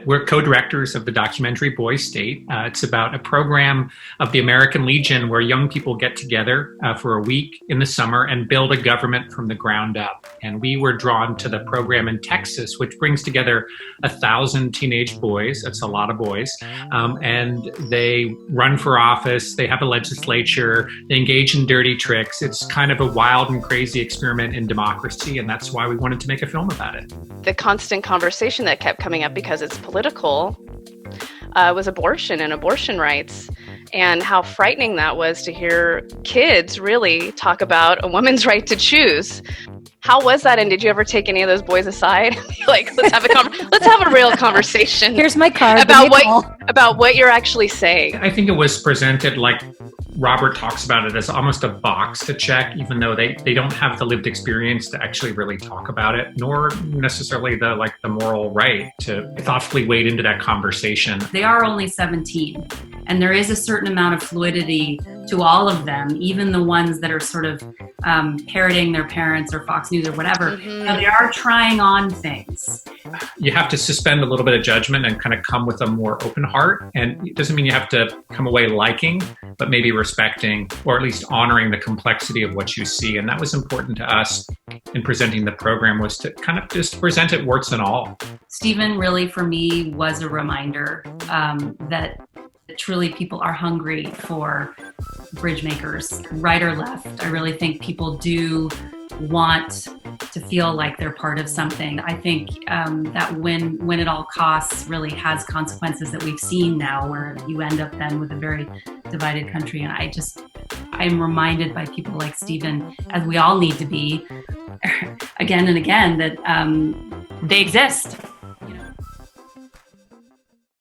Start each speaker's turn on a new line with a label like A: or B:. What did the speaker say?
A: We're co-directors of the documentary Boys State. It's about a program of the American Legion where young people get together for a week in the summer and build a government from the ground up. And we were drawn to the program in Texas, which brings together 1,000 teenage boys. That's a lot of boys. And they run for office. They have a legislature. They engage in dirty tricks. It's kind of a wild and crazy experiment in democracy. And that's why we wanted to make a film about it.
B: The constant conversation that kept coming up because it's political was abortion and abortion rights, and how frightening that was to hear kids really talk about a woman's right to choose. How was that? And did you ever take any of those boys aside? Like, let's have a real conversation.
C: Here's my card.
B: About what you're actually saying.
A: I think it was presented like Robert talks about it as almost a box to check, even though they don't have the lived experience to actually really talk about it, nor necessarily the moral right to thoughtfully wade into that conversation.
D: They are only 17, and there is a certain amount of fluidity to all of them, even the ones that are sort of parroting their parents or Fox News or whatever.
B: Mm-hmm.
D: You know, they are trying on things.
A: You have to suspend a little bit of judgment and kind of come with a more open heart. And it doesn't mean you have to come away liking, but maybe respecting or at least honoring the complexity of what you see. And that was important to us in presenting the program, was to kind of just present it warts and all.
D: Stephen really, for me, was a reminder that truly people are hungry for bridge makers, right or left. I really think people do want to feel like they're part of something. I think that when at all costs really has consequences that we've seen now, where you end up then with a very divided country. And I'm reminded by people like Stephen, as we all need to be, again and again, that they exist.